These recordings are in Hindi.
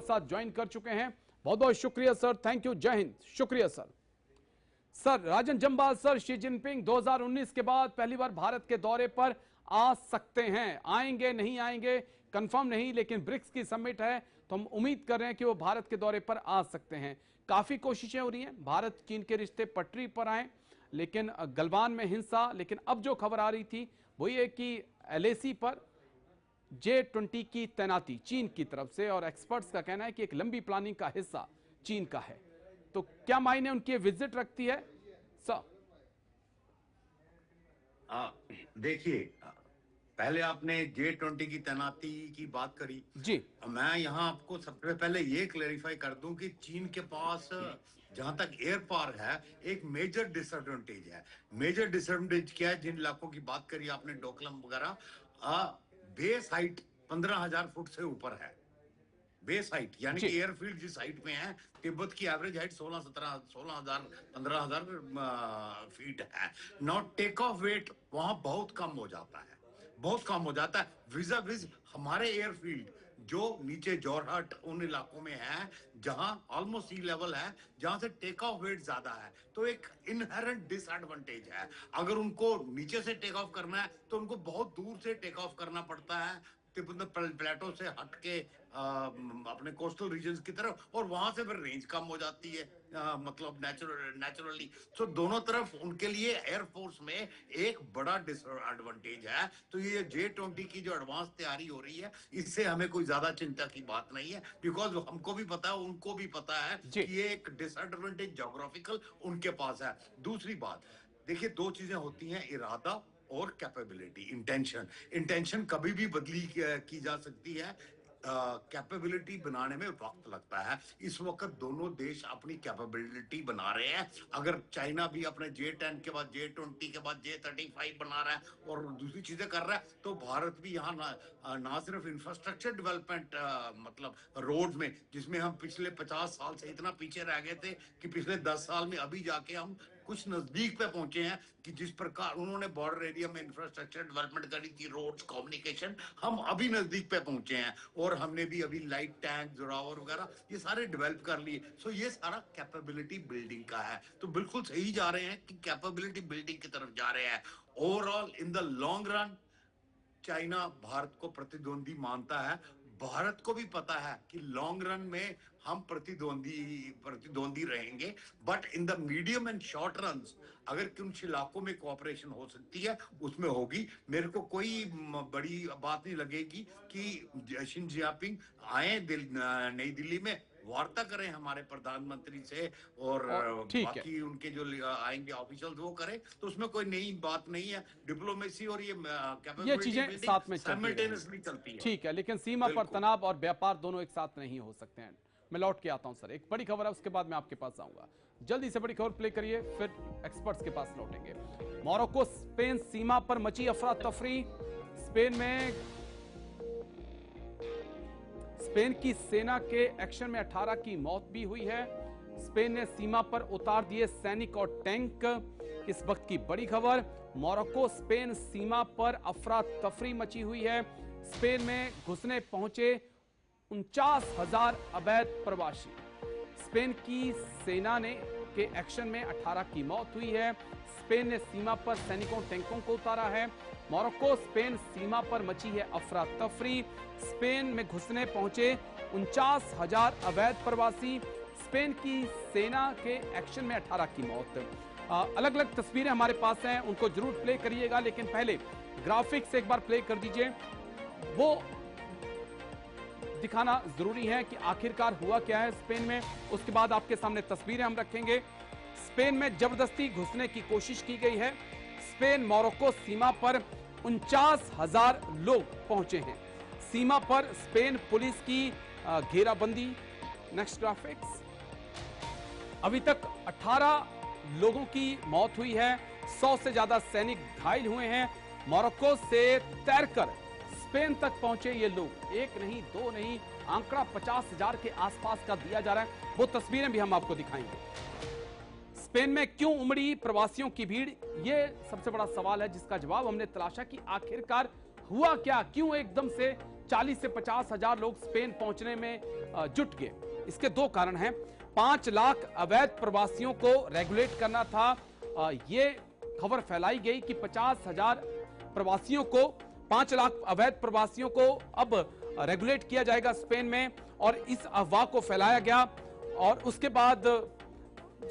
साथ ज्वाइन कर चुके हैं। बहुत बहुत शुक्रिया सर, थैंक यू, जय हिंद। शुक्रिया सर। सर राजन जम्बाल सर, शी जिनपिंग 2019 के बाद पहली बार भारत के दौरे पर आ सकते हैं। आएंगे नहीं आएंगे कंफर्म नहीं, लेकिन ब्रिक्स की समिट है तो हम उम्मीद कर रहे हैं कि वो भारत के दौरे पर आ सकते हैं। काफी कोशिशें हो रही हैं भारत चीन के रिश्ते पटरी पर आए, लेकिन गलवान में हिंसा। लेकिन अब जो खबर आ रही थी वो ये कि LAC पर J-20 की तैनाती चीन की तरफ से, और एक्सपर्ट्स का कहना है कि एक लंबी प्लानिंग का हिस्सा चीन का है। तो क्या मायने उनकी विजिट रखती है सर? देखिए, पहले आपने J-20 की तैनाती की बात करी जी। मैं यहाँ आपको सबसे पहले ये क्लेरिफाई कर दूं कि चीन के पास जहां तक एयर पावर है एक मेजर डिसएडवांटेज है। मेजर डिसएडवांटेज क्या है? जिन इलाकों की बात करी आपने, डोकलम वगैरह, बेस हाइट 15,000 फुट से ऊपर है। बेस हाइट यानी कि एयरफील्ड जिस हाइट में है, तिब्बत की एवरेज हाइट 16,000 15,000 फीट है। नॉट टेक ऑफ वेट वहां बहुत कम हो जाता है, बहुत कम हो जाता है विजा विज हमारे एयरफील्ड जो नीचे जोरहट उन इलाकों में है जहां ऑलमोस्ट सी लेवल है, जहां से टेक ऑफ वेट ज्यादा है। तो एक इनहेरेंट डिसएडवांटेज है। अगर उनको नीचे से टेक ऑफ करना है तो उनको बहुत दूर से टेक ऑफ करना पड़ता है, तिब्बत प्लेटो से हट के अपने कोस्टल रीजन्स की तरफ, और वहां से फिर रेंज कम हो जाती है, मतलब नेचुरली। सो दोनों तरफ उनके लिए एयरफोर्स में एक बड़ा डिसएडवांटेज है। तो ये J-20 की जो एडवांस तैयारी हो रही है, इससे हमें कोई ज्यादा चिंता की बात नहीं है, बिकॉज हमको भी पता है, उनको भी पता है कि ये एक डिसएडवांटेज जोग्राफिकल उनके पास है। दूसरी बात, देखिए दो चीजें होती हैं, इरादा और कैपेबिलिटी। इंटेंशन कभी भी बदली की जा सकती है, कैपेबिलिटी बनाने में वक्त लगता है। इस वक्त दोनों देश अपनी कैपेबिलिटी बना रहे हैं। अगर चाइना भी अपने J-10 के बाद J-20 के बाद J-35 बना रहा है और दूसरी चीजें कर रहा है, तो भारत भी यहाँ ना सिर्फ इंफ्रास्ट्रक्चर डेवलपमेंट, मतलब रोड में, जिसमें हम पिछले 50 साल से इतना पीछे रह गए थे कि पिछले 10 साल में अभी जाके हम कुछ नजदीक पे पहुंचे हैं, कि जिस प्रकार उन्होंने बॉर्डर एरिया में इंफ्रास्ट्रक्चर डेवलपमेंट करी थी, रोड्स, कम्युनिकेशन, हम अभी नजदीक पे पहुंचे हैं। और हमने भी अभी लाइट टैंक, जोरावर वगैरह ये सारे डेवलप कर लिए। सो ये सारा कैपेबिलिटी बिल्डिंग का है। तो बिल्कुल सही जा रहे हैं कि कैपेबिलिटी बिल्डिंग की तरफ जा रहे हैं। Overall in the long run China Bharat को प्रतिद्वंदी मानता है। भारत को भी पता है कि लॉन्ग रन में हम प्रतिद्वंदी रहेंगे, but in the medium and short run अगर कुछ इलाकों में कोऑपरेशन हो सकती है उसमें होगी। मेरे को कोई बड़ी बात नहीं लगेगी कि शी जिनपिंग आए नई दिल्ली में, वार्ता करें हमारे प्रधानमंत्री से, और बाकी उनके जो आएंगे ऑफिशियल वो करें, तो उसमें कोई नई बात नहीं है। डिप्लोमेसी और ये चीजें साथ में चलती है। ठीक है, लेकिन सीमा पर तनाव और व्यापार दोनों एक साथ नहीं हो सकते हैं। मैं लौट के आता हूं सर, एक बड़ी खबर है, उसके बाद मैं आपके पास आऊंगा। जल्दी से बड़ी खबर प्ले करिए, फिर एक्सपर्ट्स के पास लौटेंगे। मोरक्को स्पेन सीमा पर मची अफरा तफरी। स्पेन की सेना के एक्शन में 18 की मौत भी हुई है। स्पेन ने सीमा पर उतार दिए सैनिक और टैंक। इस वक्त की बड़ी खबर, मोरक्को स्पेन सीमा पर अफरा तफरी मची हुई है। स्पेन में घुसने पहुंचे 49,000 अवैध प्रवासी। स्पेन की सेना ने के एक्शन में 18 की मौत हुई है। स्पेन ने सीमा पर सैनिकों टैंकों को उतारा है। मोरक्को स्पेन सीमा पर मची है अफरा तफरी। स्पेन में घुसने पहुंचे 49,000 अवैध प्रवासी। स्पेन की सेना के एक्शन में 18 की मौत। अलग अलग तस्वीरें हमारे पास हैं, उनको जरूर प्ले करिएगा, लेकिन पहले ग्राफिक्स एक बार प्ले कर दीजिए। वो दिखाना जरूरी है कि आखिरकार हुआ क्या है स्पेन में। उसके बाद आपके सामने तस्वीरें हम रखेंगे। स्पेन में जबरदस्ती घुसने की कोशिश की गई है। स्पेन मोरक्को सीमा पर 49,000 लोग पहुंचे हैं। सीमा पर स्पेन पुलिस की घेराबंदी। Next graphics. अभी तक 18 लोगों की मौत हुई है, 100 से ज्यादा सैनिक घायल हुए हैं। मोरक्को से तैरकर स्पेन तक पहुंचे ये लोग, एक नहीं दो नहीं, आंकड़ा 50,000 के आसपास का दिया जा रहा है। वो तस्वीरें भी हम आपको दिखाएंगे। स्पेन में क्यों उमड़ी प्रवासियों की भीड़, ये सबसे बड़ा सवाल है जिसका जवाब हमने तलाशा कि आखिरकार हुआ क्या, क्यों एकदम से 40 से 50 हजार लोग स्पेन पहुंचने में जुट गए। इसके दो कारण हैं। 5 लाख अवैध प्रवासियों को रेगुलेट करना था। ये खबर फैलाई गई कि 50,000 प्रवासियों को, 5 लाख अवैध प्रवासियों को अब रेगुलेट किया जाएगा स्पेन में, और इस अफवाह को फैलाया गया। और उसके बाद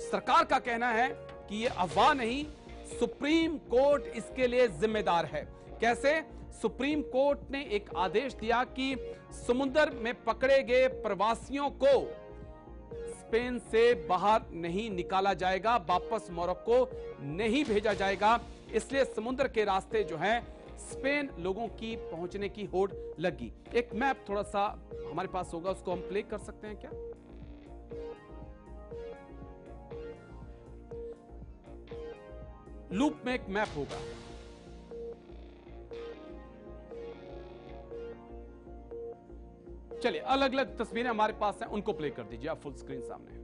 सरकार का कहना है कि यह अफवाह नहीं, सुप्रीम कोर्ट इसके लिए जिम्मेदार है। कैसे? सुप्रीम कोर्ट ने एक आदेश दिया कि समुद्र में पकड़े गए प्रवासियों को स्पेन से बाहर नहीं निकाला जाएगा, वापस मोरक्को नहीं भेजा जाएगा। इसलिए समुद्र के रास्ते जो है स्पेन लोगों की पहुंचने की होड़ लगी। एक मैप थोड़ा सा हमारे पास होगा, उसको हम प्ले कर सकते हैं क्या? लूप में एक मैप होगा। चलिए, अलग अलग तस्वीरें हमारे पास हैं, उनको प्ले कर दीजिए आप फुल स्क्रीन सामने।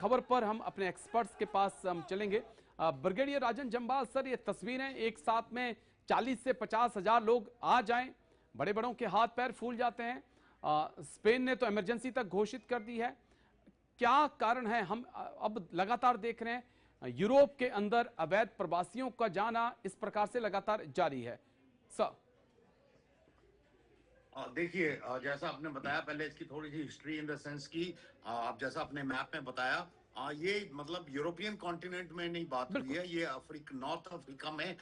खबर पर हम अपने एक्सपर्ट्स के पास हम चलेंगे। ब्रिगेडियर राजन जम्बाल सर, ये तस्वीरें एक साथ में 40 से 50 हजार लोग आ जाएं, बड़े बड़ों के हाथ पैर फूल जाते हैं। स्पेन ने तो इमरजेंसी तक घोषित कर दी है। क्या कारण है? हम अब लगातार देख रहे हैं यूरोप के अंदर अवैध प्रवासियों का जाना इस प्रकार से लगातार जारी है। सर देखिए, जैसा आपने बताया, पहले इसकी थोड़ी सी हिस्ट्री इन द सेंस की, आप जैसा अपने मैप में बताया, ये मतलब यूरोपियन कॉन्टिनेंट में नहीं बात हुई है, ये नॉर्थ अफ्रीका में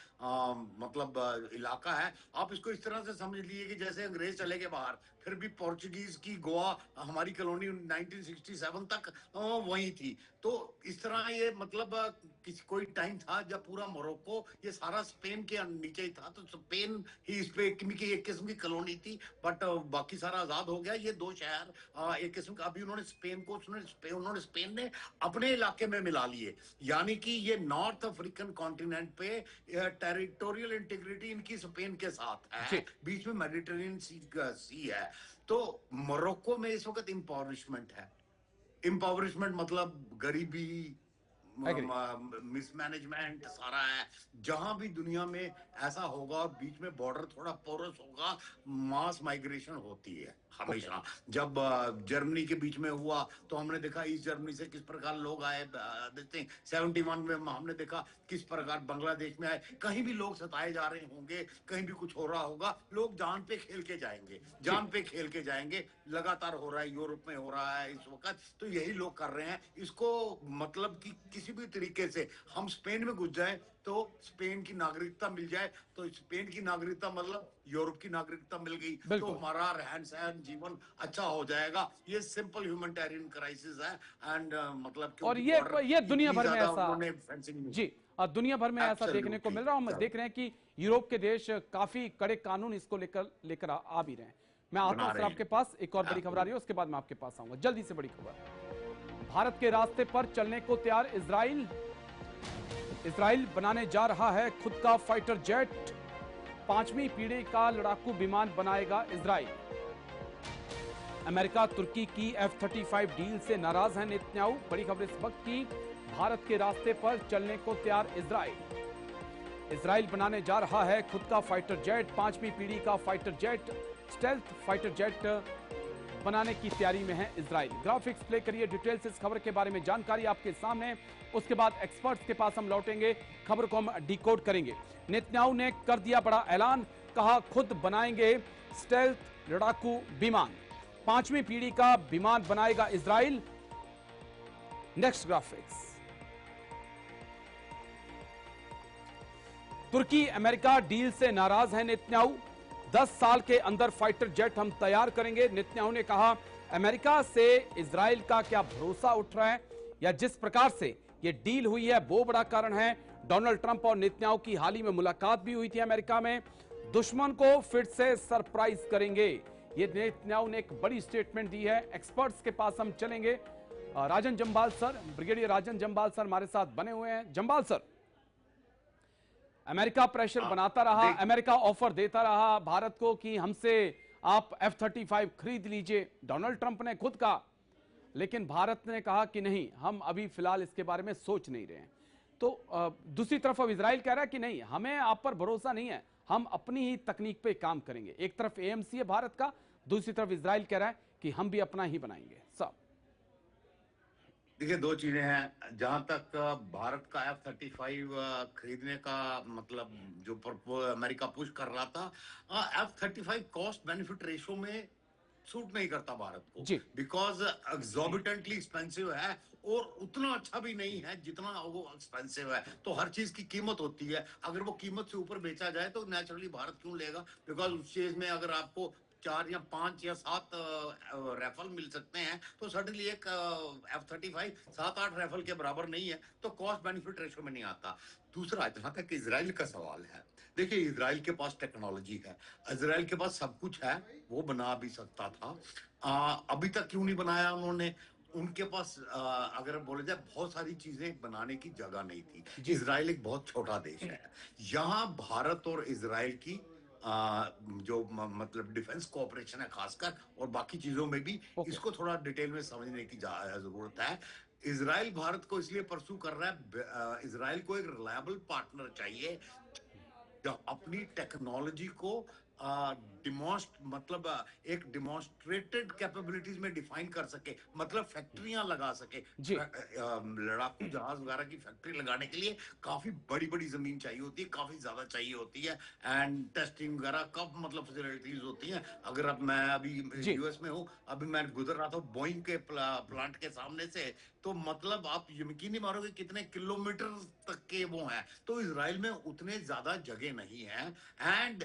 मतलब इलाका है। आप इसको इस तरह से समझ लीजिए कि जैसे अंग्रेज चले गए बाहर, फिर भी पोर्चुगीज की गोवा हमारी कॉलोनी 1967 तक वही थी। तो इस तरह ये मतलब किसी कोई टाइम था जब पूरा मोरक्को ये सारा स्पेन के नीचे ही था, तो स्पेन ही इस पे एक किस्म की कॉलोनी थी, बट बाकी सारा आजाद हो गया। ये दो शहर एक किस्म का, अभी उन्होंने स्पेन ने अपने इलाके में मिला लिए, यानी कि ये नॉर्थ अफ्रीकन कॉन्टिनेंट पे टेरिटोरियल इंटीग्रिटी इनकी स्पेन के साथ है, जी। बीच में मेडिटेरेनियन सी है। तो मोरक्को में इस वक्त इम्पोवरिशमेंट है। इम्पोवरिशमेंट मतलब गरीबी, एग्री। मिसमैनेजमेंट सारा है। जहां भी दुनिया में ऐसा होगा और बीच में बॉर्डर थोड़ा पोरस होगा, मास माइग्रेशन होती है ओके। हमेशा। जब जर्मनी के बीच में हुआ तो हमने देखा ईस्ट जर्मनी से किस प्रकार लोग आए। देखते 71 में हमने देखा किस प्रकार बांग्लादेश में आए। कहीं भी लोग सताए जा रहे होंगे, कहीं भी कुछ हो रहा होगा, लोग जान पे खेल के जाएंगे, जी। जान पे खेल के जाएंगे। लगातार हो रहा है, यूरोप में हो रहा है इस वक्त, तो यही लोग कर रहे हैं इसको। मतलब कि किसी भी तरीके से हम स्पेन में घुस जाए तो स्पेन की नागरिकता मिल जाए, तो स्पेन की नागरिकता मतलब यूरोप की नागरिकता मिल गई, तो बिल्कुल। हमारा रहन सहन जीवन अच्छा हो जाएगा। ये सिंपल ह्यूमैनिटेरियन क्राइसिस है। एंड मतलब और क्योंकि बॉर्डर ये दुनिया इतनी भर में ज्यादा ऐसा, उन्होंने फेंसिंग। जी, दुनिया भर में ऐसा देखने को एब्सोल्युटली। मिल रहा है। हम देख रहे हैं कि यूरोप के देश काफी कड़े कानून इसको लेकर लेकर आ भी रहे हैं। मैं आता बना हूं सर रहे आपके हैं। पास, एक और बड़ी खबर आ रही है, उसके बाद मैं आपके पास आऊंगा। जल्दी से बड़ी खबर, भारत के रास्ते पर चलने को तैयार इजराइल। इजराइल बनाने जा रहा है खुद का फाइटर जेट, 5वीं पीढ़ी का लड़ाकू विमान बनाएगा इजराइल। अमेरिका तुर्की की F-35 डील से नाराज है नेतन्याहू। बड़ी खबर इस वक्त की, भारत के रास्ते पर चलने को तैयार इजराइल। इजराइल बनाने जा रहा है खुद का फाइटर जेट, 5वीं पीढ़ी का fighter jet, stealth fighter jet बनाने की तैयारी में है इजराइल। ग्राफिक्स प्ले करिए, डिटेल्स इस खबर के बारे में जानकारी आपके सामने। उसके बाद एक्सपर्ट्स के पास हम लौटेंगे, खबर को हम डिकोड करेंगे। नेतन्याहू ने कर दिया बड़ा ऐलान, कहा खुद बनाएंगे स्टेल्थ लड़ाकू विमान, 5वीं पीढ़ी का विमान बनाएगा इजराइल। नेक्स्ट ग्राफिक्स, तुर्की अमेरिका डील से नाराज है नेतन्याहू। 10 साल के अंदर फाइटर जेट हम तैयार करेंगे, नेतन्याहू ने कहा। अमेरिका से इजराइल का क्या भरोसा उठ रहा है, या जिस प्रकार से यह डील हुई है वो बड़ा कारण है। डोनाल्ड ट्रंप और नेतन्याहू की हाल ही में मुलाकात भी हुई थी अमेरिका में। दुश्मन को फिर से सरप्राइज करेंगे, ये नेतन्याहू ने एक बड़ी स्टेटमेंट दी है। एक्सपर्ट्स के पास हम चलेंगे। राजन जम्बाल सर, ब्रिगेडियर राजन जम्बाल सर हमारे साथ बने हुए हैं। जम्बाल सर, अमेरिका प्रेशर बनाता रहा, अमेरिका ऑफर देता रहा भारत को कि हमसे आप F-35 खरीद लीजिए, डोनाल्ड ट्रंप ने खुद कहा, लेकिन भारत ने कहा कि नहीं, हम अभी फिलहाल इसके बारे में सोच नहीं रहे हैं। तो दूसरी तरफ अब इजराइल कह रहा है कि नहीं, हमें आप पर भरोसा नहीं है, हम अपनी ही तकनीक पे काम करेंगे। एक तरफ AMC है भारत का, दूसरी तरफ इजराइल कह रहा है कि हम भी अपना ही बनाएंगे। सब देखिए, दो चीजें हैं। जहां तक भारत का F-35 खरीदने का मतलब जो अमेरिका पुश कर रहा था, F-35 कॉस्ट बेनिफिट रेशो में सूट नहीं करता भारत को, जी। बिकॉज एग्जॉर्बिटेंटली एक्सपेंसिव है और उतना अच्छा भी नहीं है जितना वो एक्सपेंसिव है। तो हर चीज की कीमत होती है, अगर वो कीमत से ऊपर बेचा जाए तो नेचुरली भारत क्यों लेगा। बिकॉज उस चीज में अगर आपको 4 या 5 या 7 राइफल मिल सकते हैं, तो सडनली एक F-35 7-8 राइफल के बराबर नहीं है, तो कॉस्ट बेनिफिट रेशो में नहीं आता। दूसरा, जहां तक इजराइल का सवाल है, देखिए इजराइल के पास टेक्नोलॉजी है, इजराइल के पास सब कुछ है, वो बना भी सकता था। अभी तक क्यों नहीं बनाया उन्होंने? उनके पास अगर बोले जाए बहुत सारी चीजें बनाने की जगह नहीं थी। जी। इजराइल एक बहुत छोटा देश है। यहाँ भारत और इजराइल की जो मतलब डिफेंस कोऑपरेशन है खासकर, और बाकी चीजों में भी ओके। इसको थोड़ा डिटेल में समझने की जरूरत है। इजराइल भारत को इसलिए परसू कर रहा है, इजराइल को एक रिलायबल पार्टनर चाहिए जो अपनी टेक्नोलॉजी को डिमॉन्स्ट मतलब एक डिमॉन्स्ट्रेटेड कैपेबिलिटीज में डिफाइन कर सके, मतलब फैक्ट्रियां लगा सके। जी। लड़ाकू जहाज वगैरह की फैक्ट्री लगाने के लिए काफी बड़ी बड़ी जमीन चाहिए होती है, काफी ज्यादा चाहिए होती है, एंड टेस्टिंग वगैरह कब मतलब फैसिलिटीज होती हैं। अगर अब मैं अभी जी। यूएस में हूँ, अभी मैं गुजर रहा था बोइंग के प्लांट के सामने से, तो मतलब आप यकीन नहीं मारोगे कितने किलोमीटर तक के वो हैं। तो इजराइल में उतने ज्यादा जगह नहीं है, एंड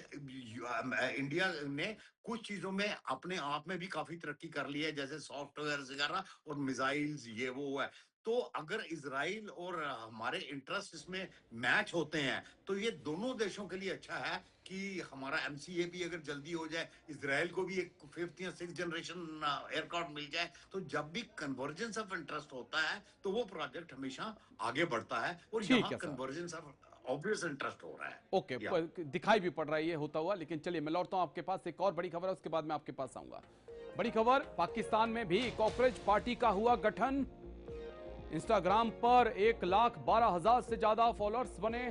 इंडिया ने कुछ चीजों में अपने आप में भी काफी तरक्की कर ली है, जैसे सॉफ्टवेयर वगैरह और मिसाइल्स, ये वो है। तो अगर इजराइल और हमारे इंटरेस्ट इसमें मैच होते हैं तो ये दोनों देशों के लिए अच्छा है कि हमारा एमसीए भी अगर जल्दी हो जाए, इजराइल को भी एक 5th या 6th जनरेशन एयरक्राफ्ट मिल जाए, तो जब भी कन्वर्जेंस ऑफ इंटरेस्ट होता है तो वो प्रोजेक्ट हमेशा आगे बढ़ता है, और ठीक यहाँ है sir. Convergence of obvious interest हो रहा है। ओके, दिखाई भी पड़ रहा है ये होता हुआ। लेकिन चलिए मैं लौटता हूं आपके पास, एक और बड़ी खबर है उसके बाद मैं आपके पास आऊंगा। बड़ी खबर, पाकिस्तान में भी कॉकरोच पार्टी का हुआ गठन। इंस्टाग्राम पर 1,12,000 से ज्यादा फॉलोअर्स बने।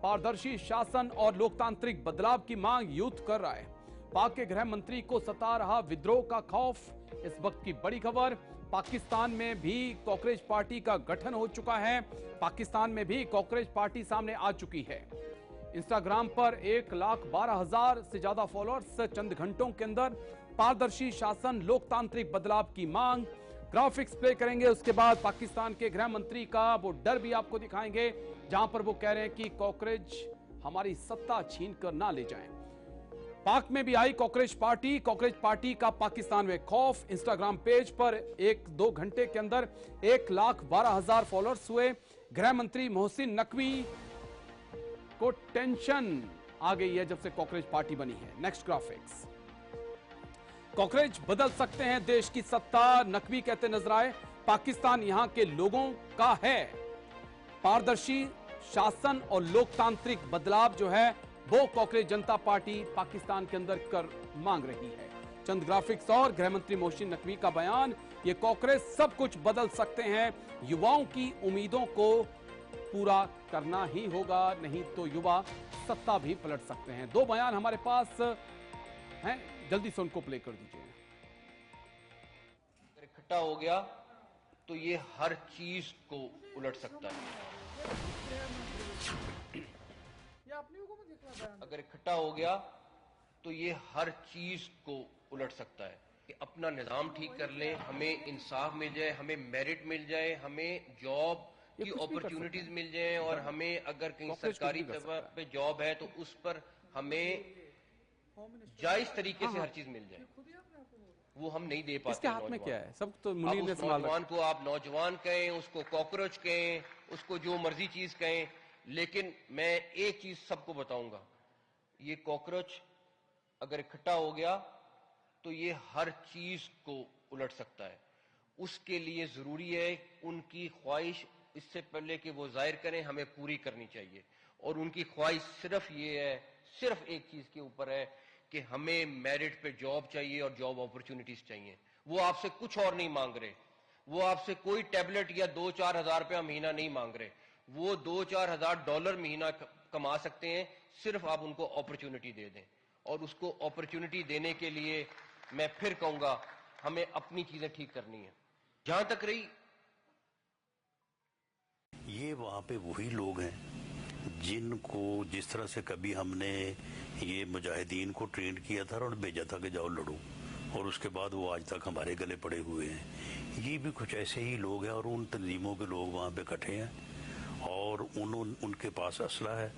पारदर्शी शासन और लोकतांत्रिक बदलाव की मांग यूथ कर रहा है। पाक के गृह मंत्री को सता रहा विद्रोह का खौफ, इस वक्त की बड़ी खबर। पाकिस्तान में भी कॉकरोच पार्टी का गठन हो चुका है। पाकिस्तान में भी कॉकरोच पार्टी सामने आ चुकी है। इंस्टाग्राम पर 1,12,000 से ज्यादा फॉलोअर्स चंद घंटों के अंदर। पारदर्शी शासन, लोकतांत्रिक बदलाव की मांग। ग्राफिक्स प्ले करेंगे, उसके बाद पाकिस्तान के गृह मंत्री का वो डर भी आपको दिखाएंगे, जहां पर वो कह रहे हैं कि कॉकरोच हमारी सत्ता छीन कर ना ले जाएं। पाक में भी आई कॉकरोच पार्टी का पाकिस्तान में खौफ। इंस्टाग्राम पेज पर 1-2 घंटे के अंदर 1,12,000 फॉलोअर्स हुए। गृह मंत्री मोहसिन नकवी को टेंशन आ गई है जब से कॉकरोच पार्टी बनी है। नेक्स्ट ग्राफिक्स, कॉकरोच बदल सकते हैं देश की सत्ता, नकवी कहते नजर आए। पाकिस्तान यहां के लोगों का है। पारदर्शी शासन और लोकतांत्रिक बदलाव जो है वो कॉकरोच जनता पार्टी पाकिस्तान के अंदर कर मांग रही है। चंद ग्राफिक्स और गृह मंत्री मोहसिन नकवी का बयान, ये कॉकरोच सब कुछ बदल सकते हैं, युवाओं की उम्मीदों को पूरा करना ही होगा, नहीं तो युवा सत्ता भी पलट सकते हैं। दो बयान हमारे पास हैं, जल्दी से उनको प्ले कर दीजिए। अगर इकट्ठा हो गया तो ये हर चीज को उलट सकता है। अगर इकट्ठा हो गया तो ये हर चीज को उलट सकता है कि अपना निजाम ठीक कर लें, हमें इंसाफ मिल जाए, हमें मेरिट मिल जाए, हमें जॉब की अपॉर्चुनिटीज मिल जाए, और हमें अगर कहीं सरकारी पे जॉब है तो उस पर हमें जायज तरीके से हर चीज मिल जाए। वो हम नहीं दे पाते। इसके हाथ में क्या है? सब तो मुनीर ने संभाला। नौजवान को आप नौजवान कहें, उसको कॉकरोच कहें, उसको जो मर्जी चीज कहें, लेकिन मैं एक चीज सबको बताऊंगा, ये कॉकरोच अगर इकट्ठा हो गया तो ये हर चीज को उलट सकता है। उसके लिए जरूरी है उनकी ख्वाहिश इससे पहले कि वो जाहिर करें, हमें पूरी करनी चाहिए। और उनकी ख्वाहिश सिर्फ ये है, सिर्फ एक चीज के ऊपर है कि हमें मेरिट पे जॉब चाहिए और जॉब अपॉर्चुनिटीज चाहिए। वो आपसे कुछ और नहीं मांग रहे, वो आपसे कोई टैबलेट या 2-4 हजार रुपया महीना नहीं मांग रहे। वो 2-4 हजार डॉलर महीना कमा सकते हैं, सिर्फ आप उनको अपॉर्चुनिटी दे दें। और उसको अपॉर्चुनिटी देने के लिए मैं फिर कहूंगा, हमें अपनी चीजें ठीक करनी है। जहां तक रही, ये वहाँ पे वही लोग हैं जिनको जिस तरह से कभी हमने ये मुजाहिदीन को ट्रेन किया था और भेजा था कि जाओ लड़ो, और उसके बाद वो आज तक हमारे गले पड़े हुए हैं। ये भी कुछ ऐसे ही लोग हैं, और उन तंजीमों के लोग वहाँ पे इकट्ठे हैं, और उनके पास असला है,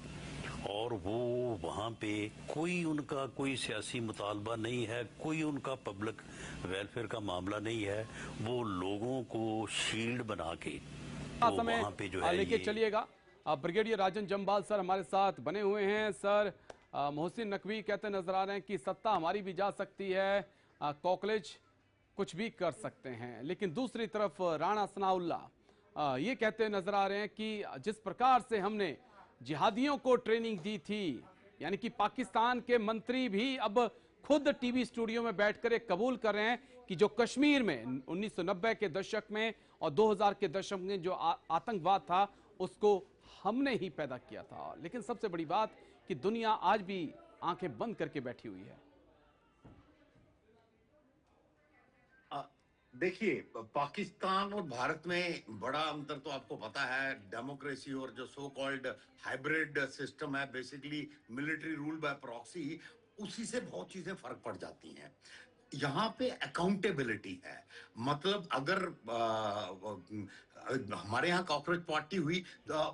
और वो वहाँ पे कोई सियासी मुतालबा नहीं है, कोई उनका पब्लिक वेलफेयर का मामला नहीं है। वो लोगों को शील्ड बना के वहाँ पे जो है लेके चलिएगा। ब्रिगेडियर राजन जम्बाल सर हमारे साथ बने हुए हैं। सर, मोहसिन नकवी कहते नजर आ रहे हैं कि सत्ता हमारी भी जा सकती है, कॉकरोच कुछ भी कर सकते हैं, लेकिन दूसरी तरफ राणा सनाउल्लाह ये कहते नजर आ रहे हैं कि जिस प्रकार से हमने जिहादियों को ट्रेनिंग दी थी, यानी कि पाकिस्तान के मंत्री भी अब खुद टीवी स्टूडियो में बैठकर कबूल कर रहे हैं कि जो कश्मीर में 1990 के दशक में और 2000 के दशक में जो आतंकवाद था उसको हमने ही पैदा किया था। लेकिन सबसे बड़ी बात कि दुनिया आज भी आंखें बंद करके बैठी हुई है। देखिए, पाकिस्तान और भारत में बड़ा अंतर तो आपको पता है। डेमोक्रेसी और जो सो कॉल्ड हाइब्रिड सिस्टम है, basically military rule by proxy, उसी से बहुत चीजें फर्क पड़ जाती हैं। यहाँ पे अकाउंटेबिलिटी है। मतलब अगर हमारे यहाँ कॉकरोच पार्टी हुई,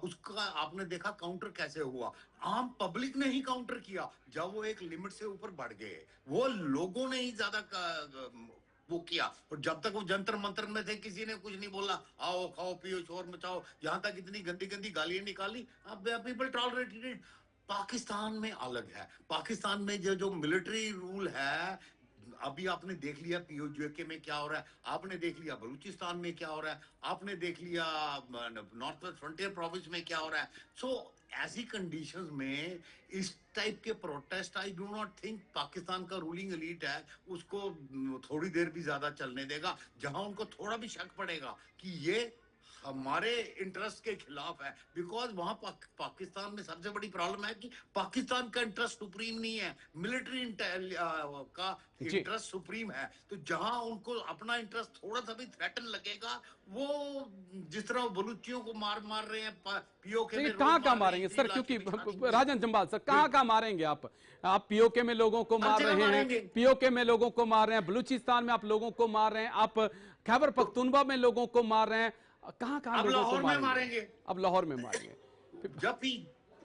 उसका आपने देखा काउंटर कैसे हुआ। आम पब्लिक ने ही काउंटर किया। जब वो एक लिमिट से ऊपर बढ़ गए, वो लोगों ने ही ज्यादा वो किया। और जब तक वो जंतर मंतर में थे किसी ने कुछ नहीं बोला, आओ खाओ पियो शोर मचाओ, यहाँ तक इतनी गंदी गंदी गालियां निकाली, अब पीपल टॉलरेटेड इट। पाकिस्तान में अलग है। पाकिस्तान में जो जो मिलिट्री रूल है, अभी आपने देख लिया पीओके में क्या हो रहा है, आपने देख लिया बलूचिस्तान में क्या हो रहा है, आपने देख लिया नॉर्थ वेस्ट फ्रंटियर प्रोविंस में क्या हो रहा है। सो ऐसी कंडीशंस में इस टाइप के protest, I do not think Pakistan का रूलिंग एलीट है उसको थोड़ी देर भी ज्यादा चलने देगा। जहां उनको थोड़ा भी शक पड़ेगा कि ये हमारे इंटरेस्ट के खिलाफ है, बिकॉज वहां पाकिस्तान में सबसे बड़ी प्रॉब्लम है कि पाकिस्तान का इंटरेस्ट सुप्रीम नहीं है, मिलिट्री का जी। इंटरेस्ट सुप्रीम है। तो जहां उनको अपना इंटरेस्ट थोड़ा सा भी थ्रेटन लगेगा, वो जिस तरह वो बलूचियों को मार रहे हैं पीओके में, लेकिन रोज कहाँ कहाँ मार रहे मारेंगे हैं, सर? लाश क्योंकि की निशानी राजन जम्बाल सर, कहाँ कहाँ मारेंगे आप पीओके में लोगों को मार जगह रहे हैं, मारेंगे। पीओके में लोगों को मार रहे हैं, बलूचिस्तान में आप लोगों को मार रहे हैं, आप खैबर पख्तूनख्वा में लोगों को मार रहे हैं, कहाँ कहाँ अब लोगों को लाहौर में मारेंगे? मारेंगे। अब लाहौर में मारेंगे।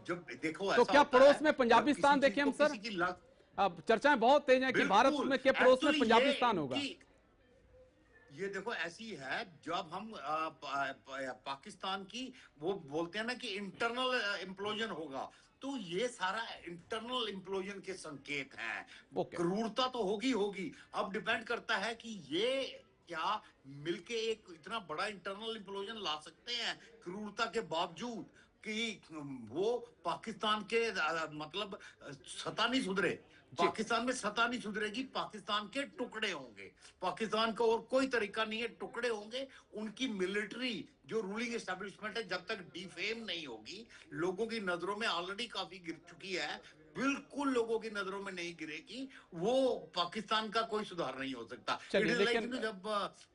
जब देखो तो ऐसा क्या होता पड़ोस है, में जब पंजाबिस्तान किसी देखें चीज हम को सर? किसी की लत, अब चर्चाएं बहुत तेज हैं कि भारत बिल्कुल में के पड़ोस में एक्चुअली पंजाबिस्तान होगा। ये देखो ऐसी है, जब हम पाकिस्तान की वो बोलते हैं ना कि इंटरनल इम्प्लोजन होगा, तो ये सारा इंटरनल इम्प्लोजन के संकेत हैं। ओके। क्रूरता तो होगी होगी, अब डिपेंड करता है कि ये क्या मिलके एक इतना बड़ा इंटरनल इम्प्लोजन ला सकते हैं क्रूरता के बावजूद, कि वो पाकिस्तान के मतलब सत्ता नहीं सुधरे। पाकिस्तान में सत्ता नहीं सुधरेगी, पाकिस्तान के टुकड़े होंगे। पाकिस्तान का और कोई तरीका नहीं है, टुकड़े होंगे। उनकी मिलिट्री जो रूलिंग एस्टेब्लिशमेंट है जब तक डिफेम नहीं होगी, लोगों की नजरों में ऑलरेडी काफी गिर चुकी है, बिल्कुल लोगों की नजरों में नहीं गिरेगी, वो पाकिस्तान का कोई सुधार नहीं हो सकता। चलिए, It is like, लेकिन जब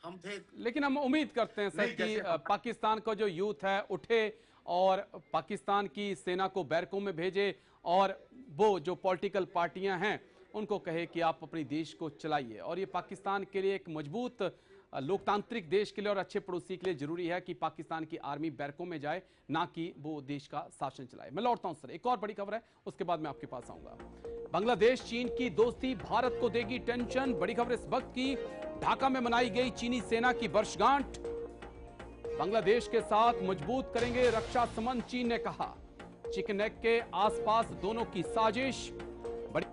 हम थे, लेकिन हम उम्मीद करते हैं सर नहीं, कि जैसे पाकिस्तान का जो यूथ है उठे और पाकिस्तान की सेना को बैरकों में भेजे, और वो जो पॉलिटिकल पार्टियां हैं उनको कहे कि आप अपने देश को चलाइए। और ये पाकिस्तान के लिए एक मजबूत लोकतांत्रिक देश के लिए और अच्छे पड़ोसी के लिए जरूरी है कि पाकिस्तान की आर्मी बैरकों में जाए, ना कि वो देश का शासन चलाए। मैं लौटता हूं सर, एक और बड़ी खबर है, उसके बाद मैं आपके पास आऊंगा। बांग्लादेश चीन की दोस्ती भारत को देगी टेंशन, बड़ी खबर इस वक्त की। ढाका में मनाई गई चीनी सेना की वर्षगांठ, बांग्लादेश के साथ मजबूत करेंगे रक्षा संबंध, चीन ने कहा। चिकन नेक के आसपास दोनों की साजिश, बड़ी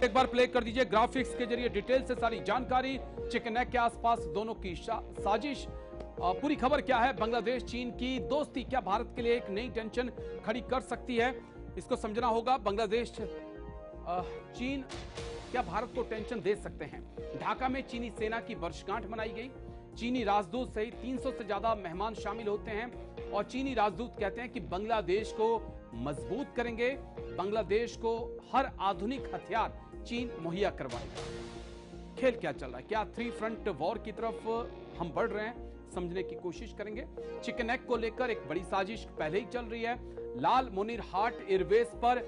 एक बार प्ले कर दीजिए ग्राफिक्स के जरिए डिटेल से सारी जानकारी। चिकन नेक के आसपास दोनों की साजिश, पूरी खबर क्या है? बांग्लादेश चीन की दोस्ती क्या भारत के लिए एक नई टेंशन खड़ी कर सकती है? इसको समझना होगा। बांग्लादेश चीन क्या भारत को टेंशन दे सकते हैं? ढाका में चीनी सेना की वर्षगांठ मनाई गई। चीनी राजदूत सहित 300 से ज्यादा मेहमान शामिल होते हैं और चीनी राजदूत कहते हैं कि बांग्लादेश को मजबूत करेंगे, बांग्लादेश को हर आधुनिक हथियार चीन मुहैया करवाएगा। खेल क्या चल रहा है? क्या 3 फ्रंट वॉर की तरफ हम बढ़ रहे हैं? समझने की कोशिश करेंगे। चिकन नेक को लेकर एक बड़ी साजिश पहले ही चल रही है। लाल मोनिर हाट एयरवेज पर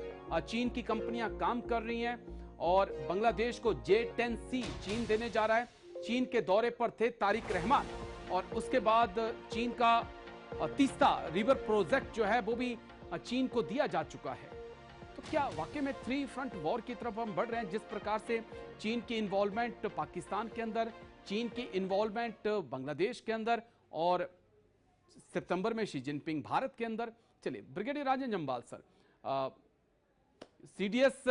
चीन की कंपनियां काम कर रही हैं और बांग्लादेश को J-10C चीन देने जा रहा है। चीन के दौरे पर थे तारिक रहमान और उसके बाद चीन का तीस्ता रिवर प्रोजेक्ट जो है वो भी चीन को दिया जा चुका है। तो क्या वाकई में 3 फ्रंट वॉर की तरफ हम बढ़ रहे हैं? जिस प्रकार से चीन की इन्वॉल्वमेंट पाकिस्तान के अंदर, चीन की इन्वॉल्वमेंट बांग्लादेश के अंदर और सितंबर में शी जिनपिंग भारत के अंदर। चलिए, ब्रिगेडियर राजन जम्बाल सर, सीडीएस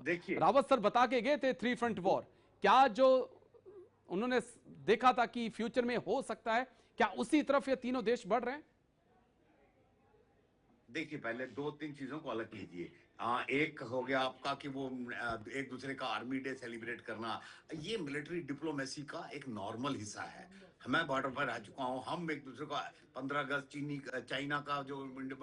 देखिए रावत सर बता के गए थे 3 फ्रंट वॉर, क्या जो उन्होंने देखा था कि फ्यूचर में हो सकता है, क्या उसी तरफ ये तीनों देश बढ़ रहे हैं? देखिए, पहले 2-3 चीजों को अलग कीजिए। एक हो गया आपका कि वो एक दूसरे का आर्मी डे सेलिब्रेट करना, ये मिलिट्री डिप्लोमेसी का एक नॉर्मल हिस्सा है। मैं बॉर्डर पर रह चुका हूँ, हम एक दूसरे का 15 अगस्त चाइना का जो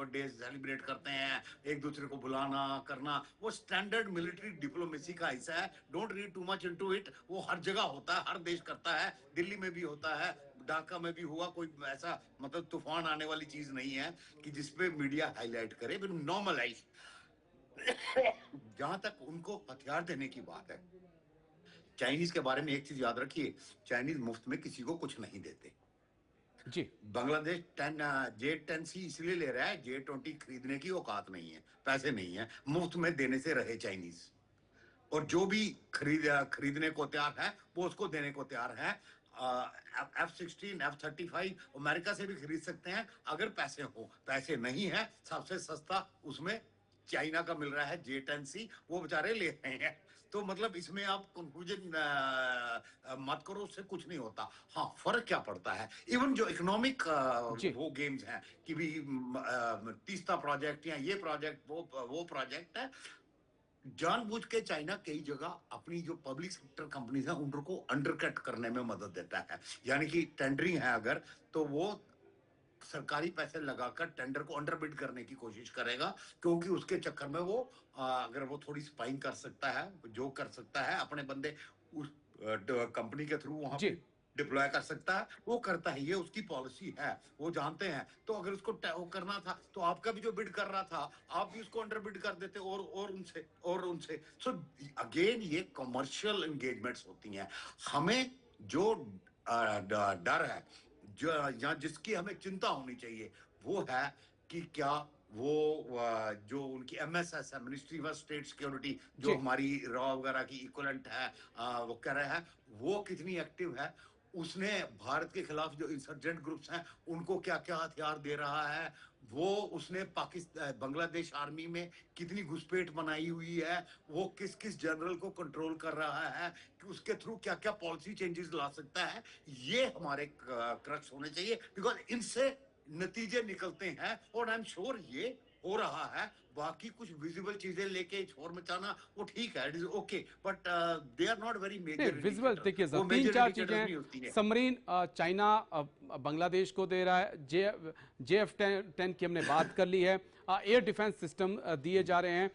डे सेलिब्रेट करते हैं, एक दूसरे को बुलाना करना, वो स्टैंडर्ड मिलिट्री डिप्लोमेसी का हिस्सा है। Don't read too much into it. वो हर जगह होता है, हर देश करता है, दिल्ली में भी होता है, ढाका में भी हुआ। कोई ऐसा मतलब तूफान आने वाली चीज नहीं है कि जिसपे मीडिया हाईलाइट करे, बिल्कुल नॉर्मलाइज। जहां तक उनको हथियार देने की बात है, चाइनीज के बारे में एक चीज याद रखिए, चाइनीज मुफ्त में किसी को कुछ नहीं देते। जी। बांग्लादेश J10C इसलिए ले रहा है, J20 खरीदने की औकात नहीं है, पैसे नहीं है, मुफ्त में देने से रहे चाइनीज। और जो भी खरीदने को तैयार है वो उसको देने को तैयार है। F-16 F-35 अमेरिका से भी खरीद सकते हैं अगर पैसे हो। पैसे नहीं है, सबसे सस्ता उसमें चाइना का मिल रहा है J10C, वो बेचारे ले रहे हैं। तो मतलब इसमें आप कंक्लूजन मत करो, उससे कुछ नहीं होता। हाँ, फर्क क्या पड़ता है, इवन जो इकोनॉमिक जी। वो गेम्स हैं कि भी तीस्ता प्रोजेक्ट या ये प्रोजेक्ट वो प्रोजेक्ट है, जानबूझ के चाइना कई जगह अपनी जो पब्लिक सेक्टर कंपनीज हैं उनको अंडरकट करने में मदद देता है। यानी कि टेंडरिंग है अगर, तो वो सरकारी पैसे लगाकर टेंडर को अंडरबिड करने की कोशिश करेगा, क्योंकि उसके चक्कर में वो अगर वो थोड़ी स्पाइंग कर सकता है, जो कर सकता है अपने बंदे उस कंपनी के थ्रू वहां जी। पे डिप्लॉय कर सकता है, वो करता है, ये उसकी पॉलिसी है, वो जानते हैं। तो अगर उसको वो करना था तो आपका भी जो बिड कर रहा था आप भी उसको अंडर बिड कर देते और उनसे सो अगेन ये कमर्शियल एंगेजमेंट्स होती हैं। हमें जो डर है, जो या जिसकी हमें चिंता होनी चाहिए, वो है कि क्या वो जो उनकी MSS है, मिनिस्ट्री ऑफ स्टेट सिक्योरिटी, जो जी। हमारी रॉ वगैरह की इक्विवेलेंट है, वो कह रहा है वो कितनी एक्टिव है। उसने भारत के खिलाफ जो इंसर्जेंट ग्रुप्स हैं उनको क्या क्या हथियार दे रहा है, वो उसने बांग्लादेश आर्मी में कितनी घुसपैठ बनाई हुई है, वो किस किस जनरल को कंट्रोल कर रहा है, कि उसके थ्रू क्या क्या पॉलिसी चेंजेस ला सकता है, ये हमारे क्रक्स होने चाहिए। बिकॉज इनसे नतीजे निकलते हैं और आई एम श्योर ये हो रहा है। बाकी कुछ विजिबल चीजें लेके शोर मचाना वो ठीक है, it is okay, but they are not very major. Visual देखिए सर, तीन चार चीजें। सबमरीन चाइना बांग्लादेश को दे रहा है, JF-10 की हमने बात कर ली है, एयर डिफेंस सिस्टम दिए जा रहे हैं,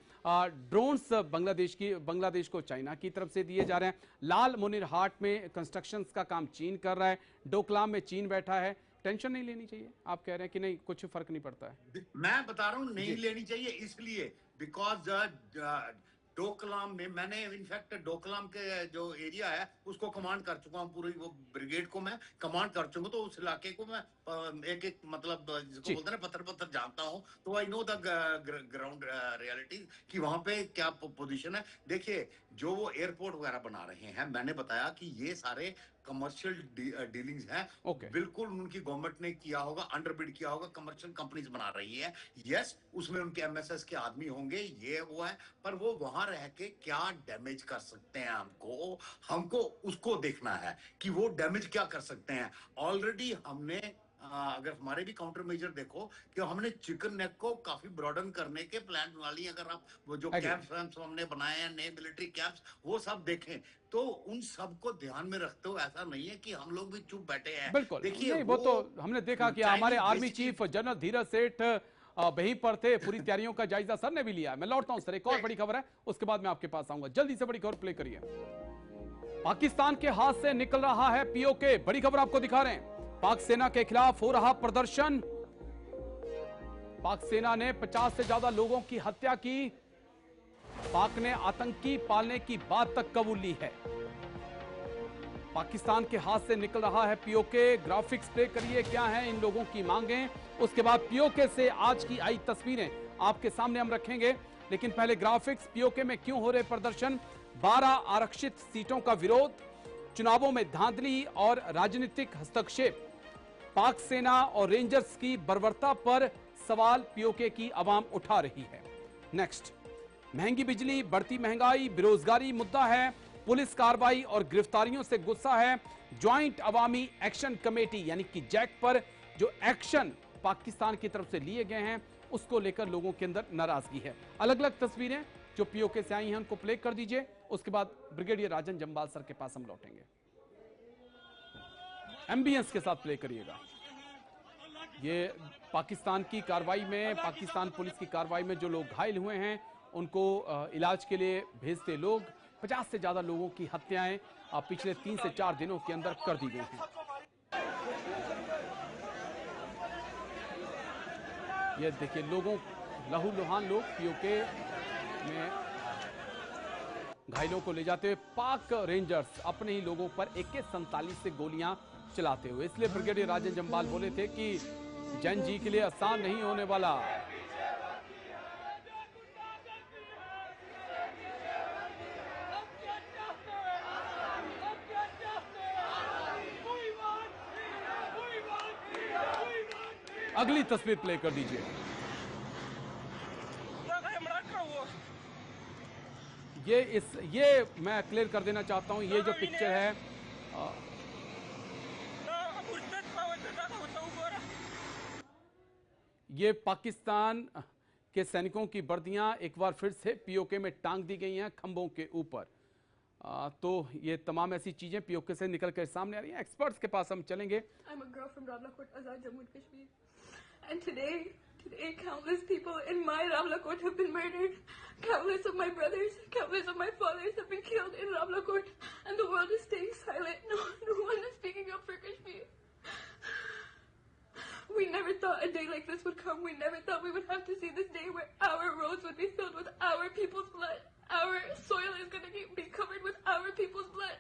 ड्रोन्स बांग्लादेश को चाइना की तरफ से दिए जा रहे हैं, लाल मुनिरहाट में कंस्ट्रक्शंस का काम चीन कर रहा है, डोकलाम में चीन बैठा है। टेंशन नहीं लेनी चाहिए, आप कह रहे हैं कि नहीं कुछ फर्क नहीं पड़ता है? मैं बता रहा हूं नहीं लेनी चाहिए इसलिए बिकॉज डोकलाम में मैंने इनफैक्ट डोकलाम के जो एरिया है उसको कमांड कर चुका हूं, पूरी वो ब्रिगेड को मैं कमांड कर चुका हूं। तो उस इलाके को मैं एक एक मतलब जिसको बोलते हैं ना पत्थर जानता हूं, तो I know the ground reality कि वहां पे क्या पोजीशन है। देखिए जो वो एयरपोर्ट वगैरह बना रहे हैं, मैंने बताया कि ये सारे कमर्शियल डीलिंग्स हैं। बिल्कुल उनकी गवर्नमेंट ने किया होगा, अंडरबिड किया होगा, कमर्शियल कंपनीज बना रही है। यस, उसमें उनके MSS के आदमी होंगे, ये वो है, पर वो वहां रह के क्या डैमेज कर सकते हैं हमको उसको देखना है कि वो डैमेज क्या कर सकते हैं। ऑलरेडी हमने अगर हमारे भी काउंटर मेजर देखो कि हमने चिकन नेक को काफी ब्रॉडन करने के प्लान बना लिए। अगर आप वो जो कैंप्स हमने बनाए हैं नए मिलिट्री कैंप्स, वो सब देखें तो उन सब को ध्यान में रखते हुए ऐसा नहीं है कि हम लोग भी चुप बैठे हैं। बिल्कुल देखिए वो तो हमने देखा कि हमारे आर्मी चीफ जनरल धीरज सेठ वहीं पर थे, पूरी तैयारियों का जायजा सर ने भी लिया। मैं लौटता हूं सर, एक और बड़ी खबर है उसके बाद मैं आपके पास आऊंगा। जल्दी से बड़ी खबर प्ले करिए। पाकिस्तान के हाथ से निकल रहा है POK, बड़ी खबर आपको दिखा रहे हैं। पाक सेना के खिलाफ हो रहा प्रदर्शन, पाक सेना ने 50 से ज्यादा लोगों की हत्या की, पाक ने आतंकी पालने की बात तक कबूल ली है। पाकिस्तान के हाथ से निकल रहा है POK, ग्राफिक्स प्ले करिए, क्या है इन लोगों की मांगें, उसके बाद POK से आज की आई तस्वीरें आपके सामने हम रखेंगे। लेकिन पहले ग्राफिक्स, POK में क्यों हो रहे प्रदर्शन, 12 आरक्षित सीटों का विरोध, चुनावों में धांधली और राजनीतिक हस्तक्षेप, पाक सेना और रेंजर्स की बर्बरता पर सवाल POK की आवाम उठा रही है। नेक्स्ट, महंगी बिजली, बढ़ती महंगाई, बेरोजगारी मुद्दा है, पुलिस कार्रवाई और गिरफ्तारियों से गुस्सा है। ज्वाइंट अवामी एक्शन कमेटी यानी कि जैक पर जो एक्शन पाकिस्तान की तरफ से लिए गए हैं उसको लेकर लोगों के अंदर नाराजगी है। अलग अलग तस्वीरें जो POK से आई हैं उनको प्ले कर दीजिए, उसके बाद ब्रिगेडियर राजन जम्बाल सर के पास हम लौटेंगे। एम्बियंस के साथ प्ले करिएगा। ये पाकिस्तान की कार्रवाई में, पाकिस्तान पुलिस की कार्रवाई में जो लोग घायल हुए हैं उनको इलाज के लिए भेजते लोग, 50 से ज्यादा लोगों की हत्याएं पिछले 3 से 4 दिनों के अंदर कर दी गई हैं। ये देखिए लोगों, लहूलुहान लोग POK में घायलों को ले जाते हुए, पाक रेंजर्स अपने ही लोगों पर AK-47 से गोलियां चलाते हुए। इसलिए ब्रिगेडियर राजन जम्वाल बोले थे कि जैन जी के लिए आसान नहीं होने वाला। अगली तस्वीर प्ले कर दीजिए। ये मैं क्लियर कर देना चाहता हूं, ये जो पिक्चर है ये पाकिस्तान के सैनिकों की वर्दियां एक बार फिर से पीओके में टांग दी गई हैं खंभों के ऊपर। तो ये तमाम ऐसी चीजें पीओके से निकल कर सामने आ रही हैं। एक्सपर्ट्स के पास हम चलेंगे। And today, countless people in my Rawalakot have been murdered. Countless of my brothers, countless of my fathers have been killed in Rawalakot, and the world is staying silent. No one is speaking up for Kashmir. We never thought a day like this would come. We never thought we would have to see this day where our roads would be filled with our people's blood. Our soil is going to be covered with our people's blood.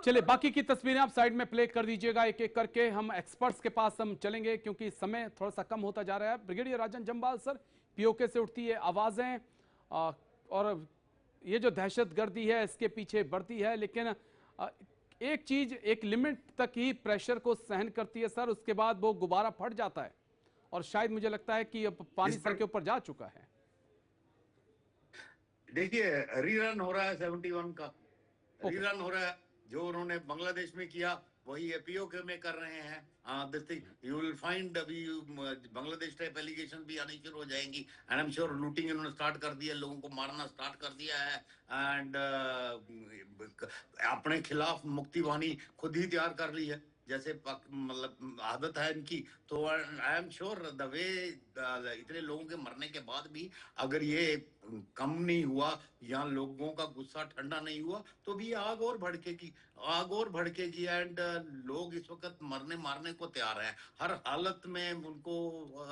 चलिए बाकी की तस्वीरें आप साइड में प्ले कर दीजिएगा एक एक करके। हम एक्सपर्ट्स के पास हम चलेंगे क्योंकि समय थोड़ा सा कम होता जा रहा है। ब्रिगेडियर राजन जम्वाल सर, पीओके से उठती है आवाजें और ये जो दहशतगर्दी है इसके पीछे बढ़ती है, लेकिन एक चीज एक लिमिट तक ही प्रेशर को सहन करती है सर, उसके बाद वो गुब्बारा फट जाता है और शायद मुझे लगता है कि अब पानी सर के ऊपर जा चुका है। देखिए रीरन हो रहा है 71 का, रीरन हो रहा है। जो उन्होंने बांग्लादेश में किया वही पीओके में कर रहे हैं। This thing you will find अभी बांग्लादेश टाइप एलिगेशन भी आनी शुरू हो जाएंगी and I am sure looting इन्होंने स्टार्ट कर दिया, लोगों को मारना स्टार्ट कर दिया है एंड अपने खिलाफ मुक्ति वाहिनी खुद ही तैयार कर ली है जैसे मतलब आदत है इनकी। तो I am sure the way इतने लोगों के मरने के बाद भी अगर ये कम नहीं हुआ या लोगों का गुस्सा ठंडा नहीं हुआ तो भी आग और भड़केगी एंड लोग इस वक्त मरने मारने को तैयार हैं। हर हालत में उनको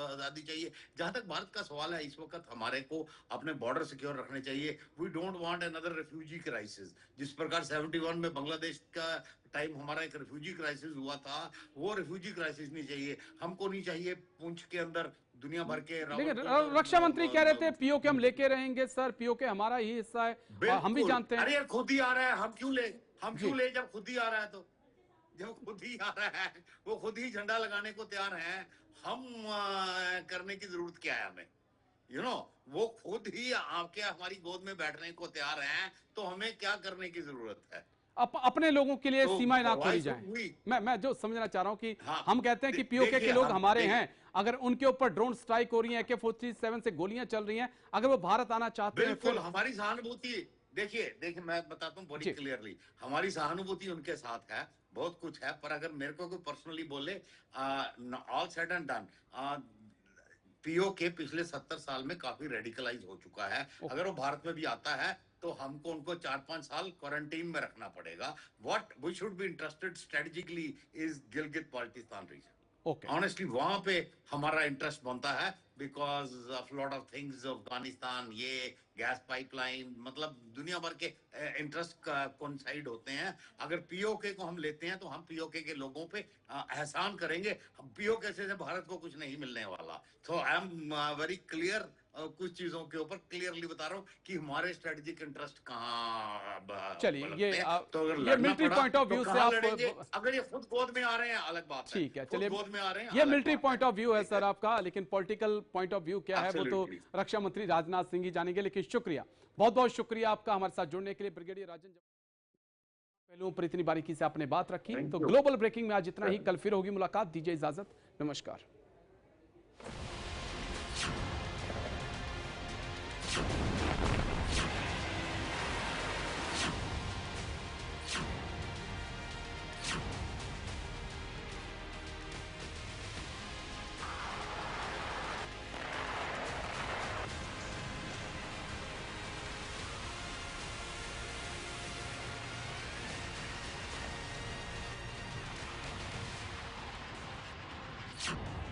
आज़ादी चाहिए। जहां तक भारत का सवाल है, इस वक्त हमारे को अपने बॉर्डर सिक्योर रखने चाहिए। We don't want another refugee crisis. जिस प्रकार 71 में बांग्लादेश का टाइम हमारा एक रेफ्यूजी क्राइसिस हुआ था, वो रेफ्यूजी क्राइसिस नहीं चाहिए हमको। नहीं चाहिए पुंछ के अंदर दुनिया भर के। रक्षा मंत्री कह रहे थे पीओके हम लेके रहेंगे सर, पीओके हमारा ही हिस्सा है, हम भी जानते हैं। अरे यार खुद ही आ रहा है, हम क्यों ले जब खुद ही आ रहा है तो जब खुद ही आ रहा है वो खुद ही झंडा लगाने को तैयार है, हम करने की जरूरत क्या है हमें? यू नो वो खुद ही आपके हमारी गोद में बैठने को तैयार हैं, तो हमें क्या करने की जरूरत है? अपने लोगों के लिए तो सीमाएं ना खोली जाएं। मैं जो समझना चाह रहा हूं कि हम कहते हैं कि पीओके के लोग हमारे हैं, अगर उनके ऊपर ड्रोन स्ट्राइक हो रही है, AK-47 से गोलियां चल रही हैं, अगर वो भारत आना चाहते हैं बिल्कुल हमारी सहानुभूति देखिए मैं बताता हूँ बड़ी क्लियरली, हमारी सहानुभूति उनके साथ है, बहुत कुछ है। पर अगर मेरे को कोई पर्सनली बोले all said and done, PoK पिछले 70 साल में काफी रेडिकलाइज हो चुका है। अगर वो भारत में भी आता है तो हमको उनको 4-5 साल क्वारंटीन में रखना पड़ेगा। What we should be interested strategically is Gilgit Baltistan region. Honestly वहां पे हमारा इंटरेस्ट बनता है because of lot of things, Afghanistan, ये गैस पाइपलाइन, मतलब दुनिया भर के इंटरेस्ट कोइंसाइड होते हैं। अगर पीओके को हम लेते हैं तो हम पीओके के लोगों पे एहसान करेंगे। पीओके से भारत को कुछ नहीं मिलने वाला। तो आई एम वेरी क्लियर, कुछ चीजों के ऊपर क्लियरली बता रहा हूँ कि हमारे स्ट्रेटेजिक इंटरेस्ट कहाँ। चलिए तो ये मिलिट्री पॉइंट ऑफ व्यू से आप, अगर ये खुद गोद में आ रहे हैं अलग बात है, ठीक है। चलिए गोद में आ रहे हैं, ये मिलिट्री पॉइंट ऑफ व्यू है सर आपका, लेकिन पॉलिटिकल पॉइंट ऑफ व्यू क्या है वो तो रक्षा मंत्री राजनाथ सिंह ही जानेंगे। लेकिन शुक्रिया, बहुत बहुत शुक्रिया आपका हमारे साथ जुड़ने के लिए ब्रिगेडियर राजन। पहलुओं पर इतनी बारीकी से आपने बात रखी। तो ग्लोबल ब्रेकिंग में आज इतना ही, कल फिर होगी मुलाकात। दीजिए इजाजत, नमस्कार। you